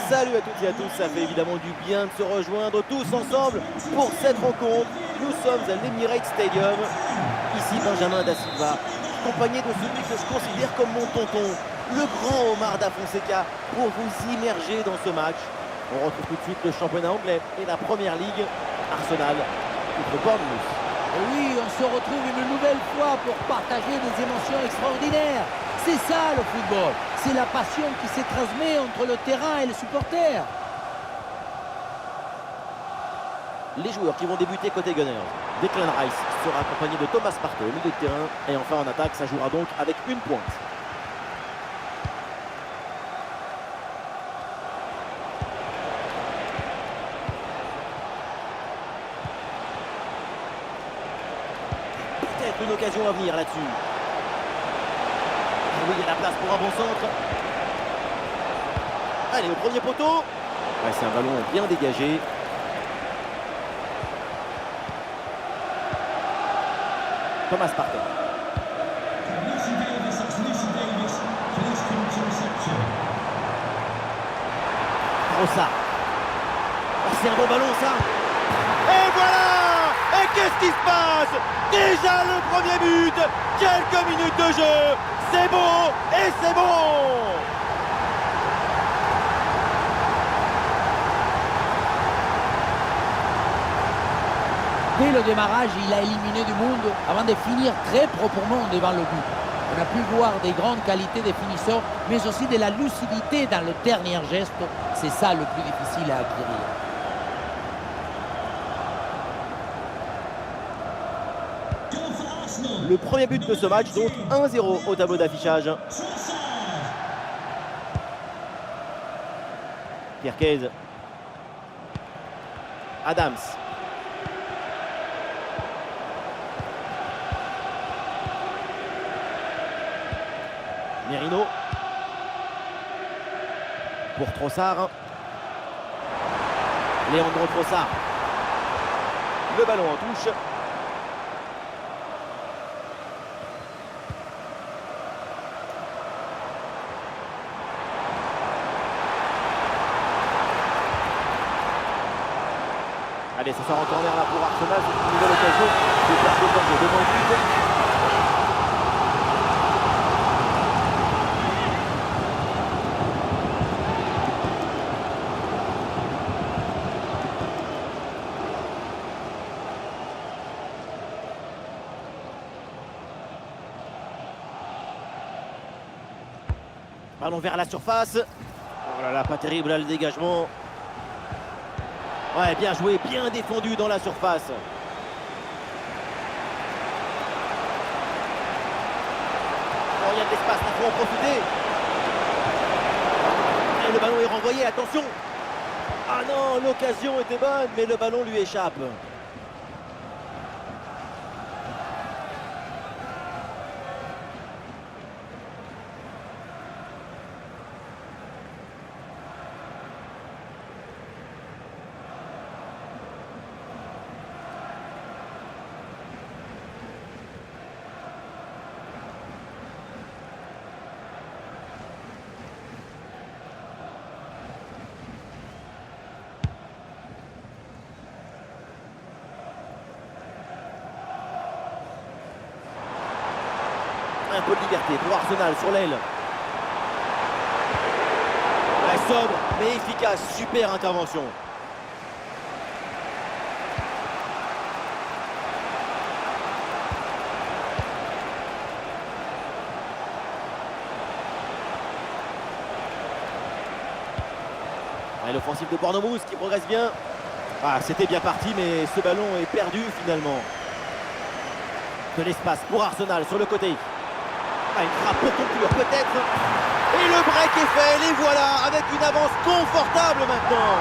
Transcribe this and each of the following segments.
Salut à toutes et à tous, ça fait évidemment du bien de se rejoindre tous ensemble pour cette rencontre. Nous sommes à l'Emirates Stadium, ici Benjamin Da Silva, accompagné de celui que je considère comme mon tonton, le grand Omar Da Fonseca, pour vous immerger dans ce match. On retrouve tout de suite le championnat anglais et la première ligue, Arsenal contre Bournemouth. Et oui, on se retrouve une nouvelle fois pour partager des émotions extraordinaires. C'est ça le football, c'est la passion qui se transmet entre le terrain et les supporters. Les joueurs qui vont débuter côté Gunners. Declan Rice sera accompagné de Thomas Partey au milieu de terrain. Et enfin en attaque, ça jouera donc avec une pointe. Peut-être une occasion à venir là-dessus. Oui, il y a la place pour un bon centre. Allez, au premier poteau. Ouais, c'est un ballon bien dégagé. Thomas Partey. Trossard. Oh, c'est un bon ballon ça. Et voilà. Et qu'est-ce qui se passe? Déjà le premier but. Quelques minutes de jeu. C'est beau et c'est bon. Dès le démarrage, il a éliminé du monde avant de finir très proprement devant le but. On a pu voir des grandes qualités des finisseurs, mais aussi de la lucidité dans le dernier geste. C'est ça le plus difficile à acquérir. Le premier but de ce match, donc 1-0 au tableau d'affichage. Pierquez. Adams. Merino. Pour Trossard. Leandro Trossard. Le ballon en touche. Allez, ça sort en corner là pour Arsenal, c'est une nouvelle occasion de faire des temps de moins de but. Ballon vers la surface. Oh là là, pas terrible là le dégagement. Ouais, bien joué, bien défendu dans la surface. Oh, il y a de l'espace, il faut en profiter. Et le ballon est renvoyé, attention. Ah non, l'occasion était bonne, mais le ballon lui échappe. Un peu de liberté pour Arsenal sur l'aile. Ouais, sobre mais efficace, super intervention. Ouais, l'offensive de Bournemouth qui progresse bien. Ah, c'était bien parti, mais ce ballon est perdu finalement. De l'espace pour Arsenal sur le côté. Ah, une frappe pour conclure peut-être. Et le break est fait, les voilà, avec une avance confortable maintenant.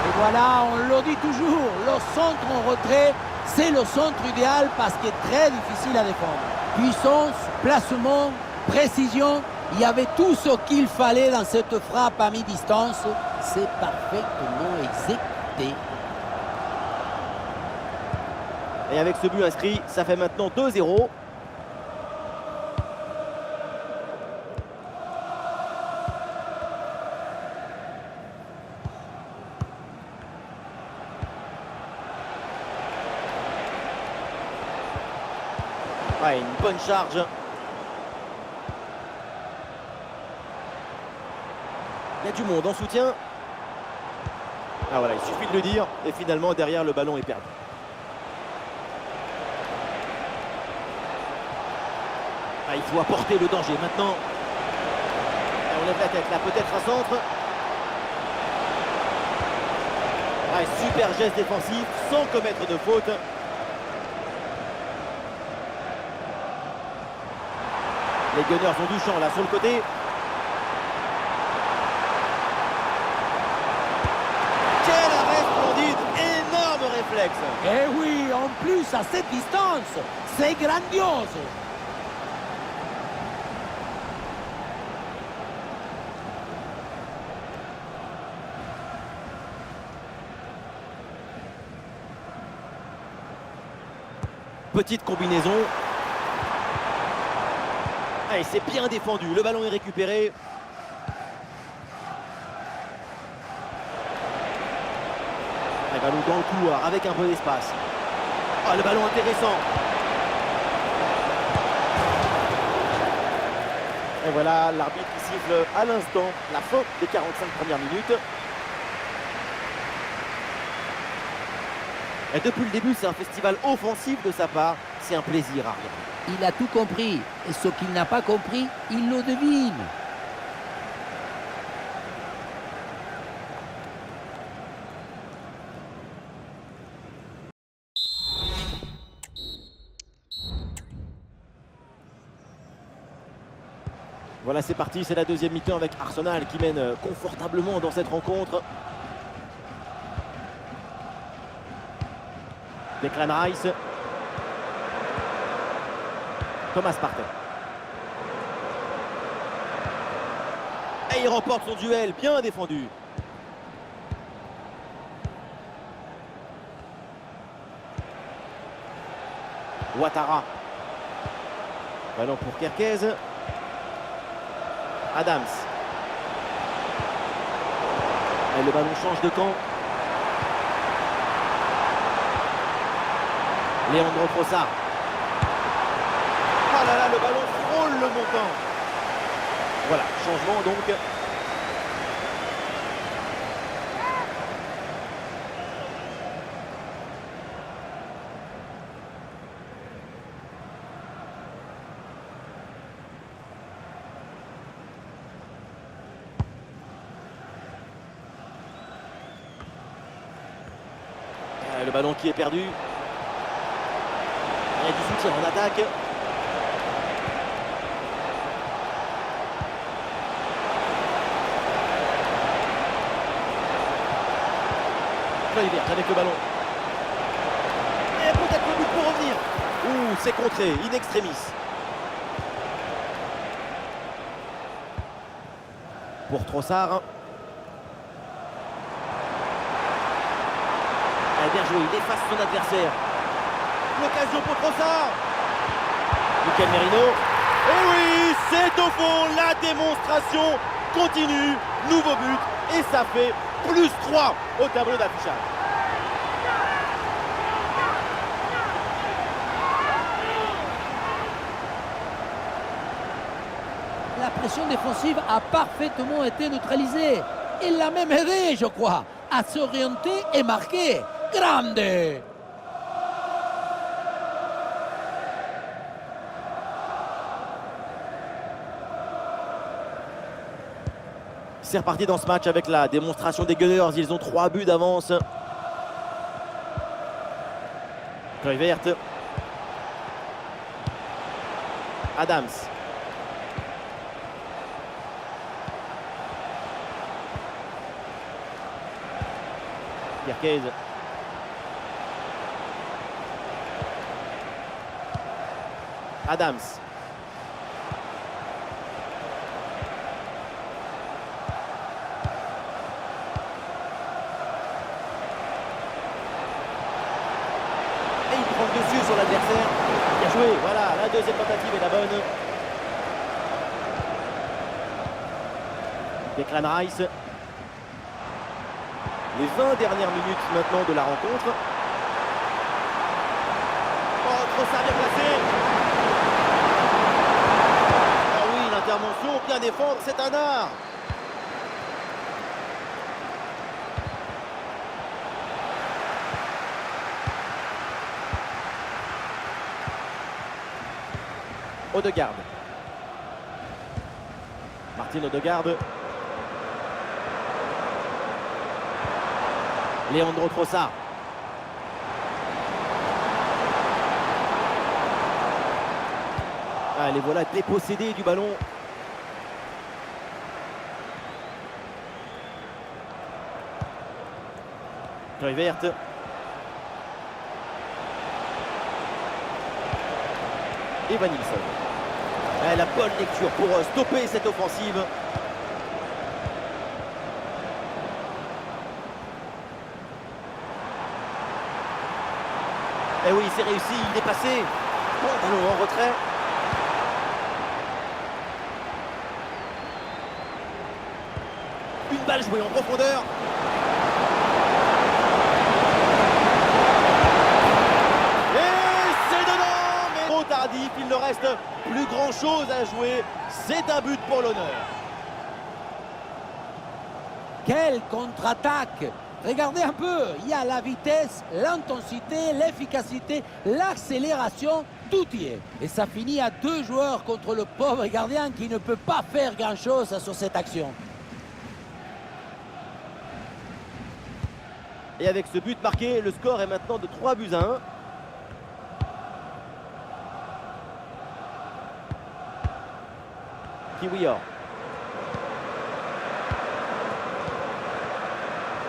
Et voilà, on le dit toujours, le centre en retrait, c'est le centre idéal parce qu'il est très difficile à défendre. Puissance, placement, précision, il y avait tout ce qu'il fallait dans cette frappe à mi-distance. C'est parfaitement exécuté. Et avec ce but inscrit, ça fait maintenant 2-0. Ouais, une bonne charge. Il y a du monde en soutien. Ah voilà, il suffit de le dire. Et finalement, derrière, le ballon est perdu. Ah, il faut apporter le danger maintenant. Et on lève la tête là, peut-être un centre. Ah, super geste défensif sans commettre de faute. Les Gunners ont du champ là sur le côté. Quel arrêt splendide, énorme réflexe. Eh oui, en plus à cette distance, c'est grandiose. Petite combinaison. Allez, c'est bien défendu, le ballon est récupéré. Un ballon dans le couloir avec un peu d'espace. Ah, le ballon intéressant. Et voilà, l'arbitre qui siffle à l'instant la fin des 45 premières minutes. Et depuis le début, c'est un festival offensif de sa part. C'est un plaisir à regarder. Il a tout compris. Et ce qu'il n'a pas compris, il le devine. Voilà, c'est parti, c'est la deuxième mi-temps avec Arsenal qui mène confortablement dans cette rencontre. Declan Rice. Thomas Partey. Et il remporte son duel, bien défendu. Ouattara. Ballon pour Kerkez. Adams. Et le ballon change de camp. Leandro Trossard. Oh là là, le ballon frôle le montant. Voilà, changement donc. Le ballon qui est perdu. Il y a du soutien en attaque. Kluivert avec le ballon. Et peut-être le but pour revenir. Ouh, c'est contré, in extremis. Pour Trossard. Bien joué, il efface son adversaire. L'occasion pour Trossard. Mikel Merino. Et oui, c'est au fond, la démonstration continue. Nouveau but et ça fait +3 au tableau d'affichage. La pression défensive a parfaitement été neutralisée. Il l'a même aidé, je crois, à s'orienter et marquer. Grande! C'est reparti dans ce match avec la démonstration des Gunners. Ils ont 3 buts d'avance. Kluivert. Adams. Kerkez. Adams. Et il prend le dessus joué. Voilà, la deuxième tentative est la bonne. Declan Rice. Les 20 dernières minutes maintenant de la rencontre. Oh, Trossard bien placé. Oh oui, l'intervention, bien défendre, c'est un art. Odegaard. Martin Odegaard. Leandro Trossard. Ah, les voilà dépossédés du ballon. Kluivert. Et Van Nilsson. Ah, la bonne lecture pour stopper cette offensive. Et oui, c'est réussi, il est passé. Bon ballon en retrait. Une balle jouée en profondeur. Et c'est dedans, mais trop tardif, il ne reste plus grand chose à jouer. C'est un but pour l'honneur. Quelle contre-attaque! Regardez un peu, il y a la vitesse, l'intensité, l'efficacité, l'accélération, tout y est. Et ça finit à 2 joueurs contre le pauvre gardien qui ne peut pas faire grand-chose sur cette action. Et avec ce but marqué, le score est maintenant de 3-1. Kiwior.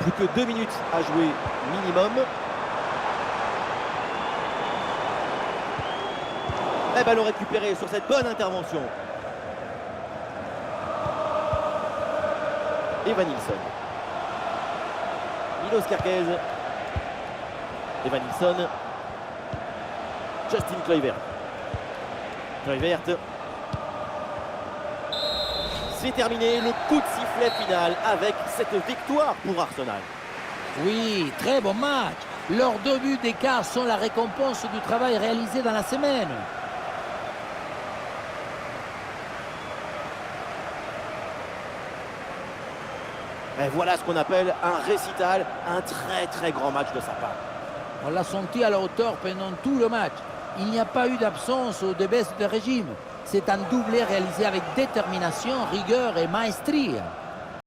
Plus que 2 minutes à jouer minimum. Et ballon récupéré sur cette bonne intervention. Et Van Nilsson. Milos Kerkez. Et Van Nilsson. Justin Kluivert. Kluivert. C'est terminé, le coup de sifflet final avec cette victoire pour Arsenal. Oui, très bon match. Leurs 2 buts d'écart sont la récompense du travail réalisé dans la semaine. Et voilà ce qu'on appelle un récital, un très grand match de sa part. On l'a senti à la hauteur pendant tout le match. Il n'y a pas eu d'absence ou de baisse de régime. C'est un doublé réalisé avec détermination, rigueur et maestria.